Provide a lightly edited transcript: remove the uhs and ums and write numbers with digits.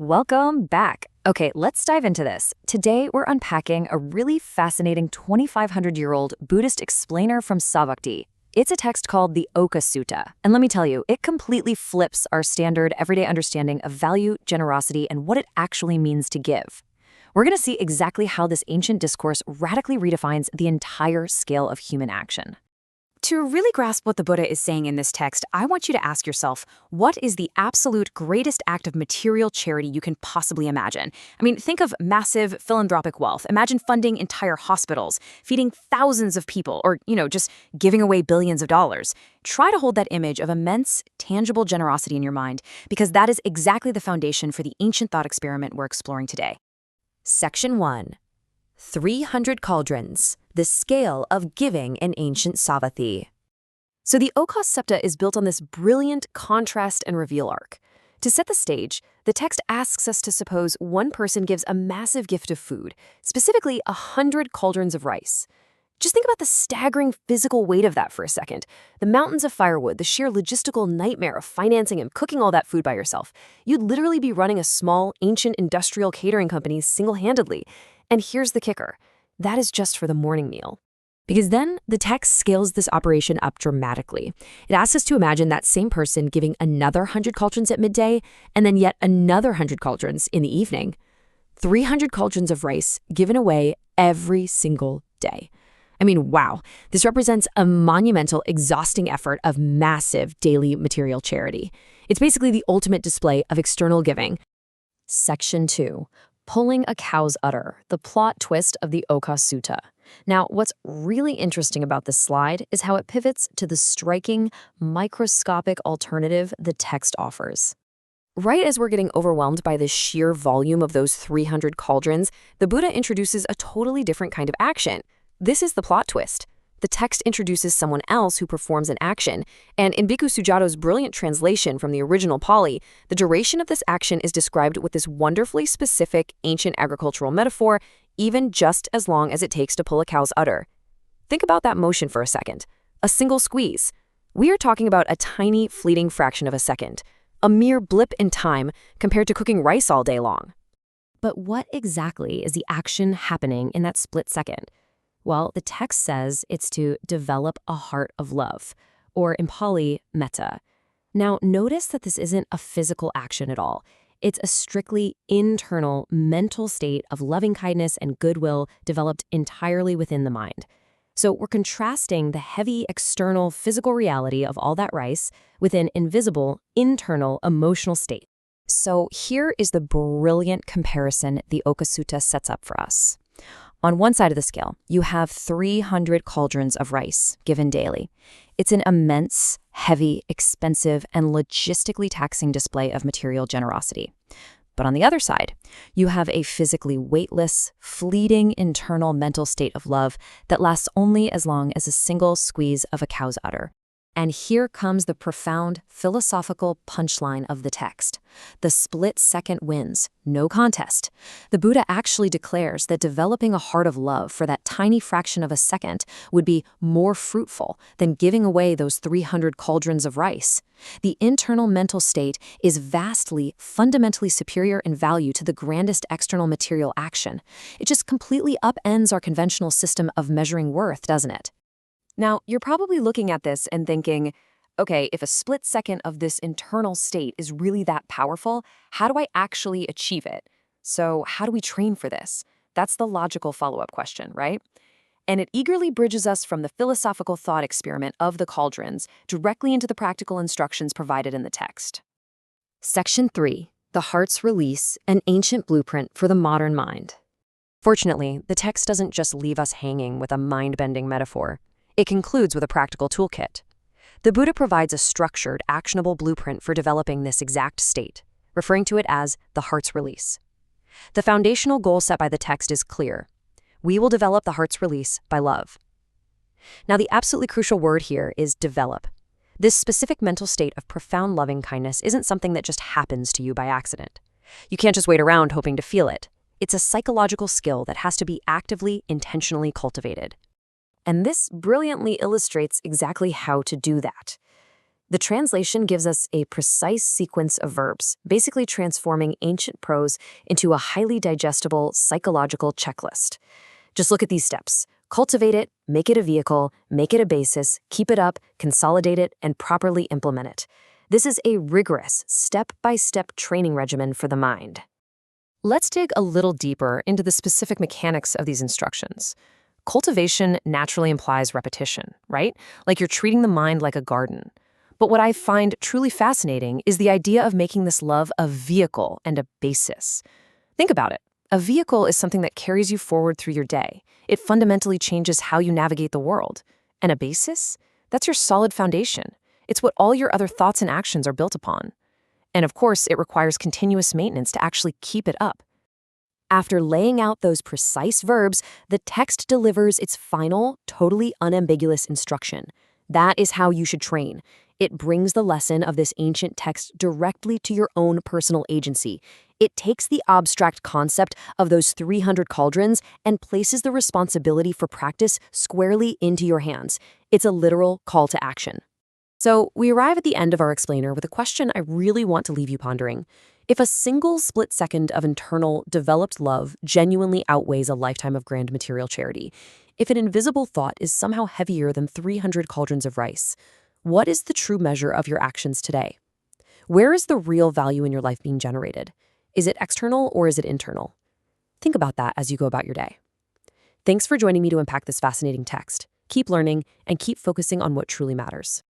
Welcome back. Okay, let's dive into this. Today, we're unpacking a really fascinating 2,500-year-old Buddhist explainer from Savækkha. It's a text called the Okkha Sutta. And let me tell you, it completely flips our standard everyday understanding of value, generosity, and what it actually means to give. We're going to see exactly how this ancient discourse radically redefines the entire scale of human action. To really grasp what the Buddha is saying in this text, I want you to ask yourself, what is the absolute greatest act of material charity you can possibly imagine? I mean, think of massive philanthropic wealth. Imagine funding entire hospitals, feeding thousands of people, or, just giving away billions of dollars. Try to hold that image of immense, tangible generosity in your mind, because that is exactly the foundation for the ancient thought experiment we're exploring today. Section 1. 300 Cauldrons, the Scale of Giving in Ancient Savatthi. So the Okkha Sutta is built on this brilliant contrast and reveal arc. To set the stage, the text asks us to suppose one person gives a massive gift of food, specifically 100 cauldrons of rice. Just think about the staggering physical weight of that for a second. The mountains of firewood, the sheer logistical nightmare of financing and cooking all that food by yourself. You'd literally be running a small, ancient industrial catering company single-handedly. And here's the kicker. That is just for the morning meal. Because then the text scales this operation up dramatically. It asks us to imagine that same person giving another 100 cauldrons at midday and then yet another 100 cauldrons in the evening. 300 cauldrons of rice given away every single day. I mean, wow, this represents a monumental, exhausting effort of massive daily material charity. It's basically the ultimate display of external giving. Section 2. Pulling a cow's udder, the plot twist of the Okkha Sutta. Now, what's really interesting about this slide is how it pivots to the striking, microscopic alternative the text offers. Right as we're getting overwhelmed by the sheer volume of those 300 cauldrons, the Buddha introduces a totally different kind of action. This is the plot twist. The text introduces someone else who performs an action, and in Bhikkhu Sujato's brilliant translation from the original Pali, the duration of this action is described with this wonderfully specific ancient agricultural metaphor, even just as long as it takes to pull a cow's udder. Think about that motion for a second. A single squeeze. We are talking about a tiny, fleeting fraction of a second, a mere blip in time compared to cooking rice all day long. But what exactly is the action happening in that split second? Well, the text says it's to develop a heart of love, or in Pali, metta. Now, notice that this isn't a physical action at all. It's a strictly internal, mental state of loving-kindness and goodwill developed entirely within the mind. So we're contrasting the heavy, external, physical reality of all that rice with an invisible, internal, emotional state. So here is the brilliant comparison the Okkha Sutta sets up for us. On one side of the scale, you have 300 cauldrons of rice given daily. It's an immense, heavy, expensive, and logistically taxing display of material generosity. But on the other side, you have a physically weightless, fleeting internal mental state of love that lasts only as long as a single squeeze of a cow's udder. And here comes the profound philosophical punchline of the text. The split second wins, no contest. The Buddha actually declares that developing a heart of love for that tiny fraction of a second would be more fruitful than giving away those 300 cauldrons of rice. The internal mental state is vastly, fundamentally superior in value to the grandest external material action. It just completely upends our conventional system of measuring worth, doesn't it? Now, you're probably looking at this and thinking, okay, if a split second of this internal state is really that powerful, how do I actually achieve it? So how do we train for this? That's the logical follow-up question, right? And it eagerly bridges us from the philosophical thought experiment of the cauldrons directly into the practical instructions provided in the text. Section 3. The Heart's Release, an Ancient Blueprint for the Modern Mind. Fortunately, the text doesn't just leave us hanging with a mind-bending metaphor. It concludes with a practical toolkit. The Buddha provides a structured, actionable blueprint for developing this exact state, referring to it as the heart's release. The foundational goal set by the text is clear. We will develop the heart's release by love. Now, the absolutely crucial word here is develop. This specific mental state of profound loving kindness isn't something that just happens to you by accident. You can't just wait around hoping to feel it. It's a psychological skill that has to be actively, intentionally cultivated. And this brilliantly illustrates exactly how to do that. The translation gives us a precise sequence of verbs, basically transforming ancient prose into a highly digestible psychological checklist. Just look at these steps. Cultivate it, make it a vehicle, make it a basis, keep it up, consolidate it, and properly implement it. This is a rigorous, step-by-step training regimen for the mind. Let's dig a little deeper into the specific mechanics of these instructions. Cultivation naturally implies repetition, right? Like you're treating the mind like a garden. But what I find truly fascinating is the idea of making this love a vehicle and a basis. Think about it. A vehicle is something that carries you forward through your day. It fundamentally changes how you navigate the world. And a basis? That's your solid foundation. It's what all your other thoughts and actions are built upon. And of course, it requires continuous maintenance to actually keep it up. After laying out those precise verbs, the text delivers its final, totally unambiguous instruction. That is how you should train. It brings the lesson of this ancient text directly to your own personal agency. It takes the abstract concept of those 300 cauldrons and places the responsibility for practice squarely into your hands. It's a literal call to action. So we arrive at the end of our explainer with a question I really want to leave you pondering. If a single split second of internal, developed love genuinely outweighs a lifetime of grand material charity, if an invisible thought is somehow heavier than 300 cauldrons of rice, what is the true measure of your actions today? Where is the real value in your life being generated? Is it external or is it internal? Think about that as you go about your day. Thanks for joining me to unpack this fascinating text. Keep learning and keep focusing on what truly matters.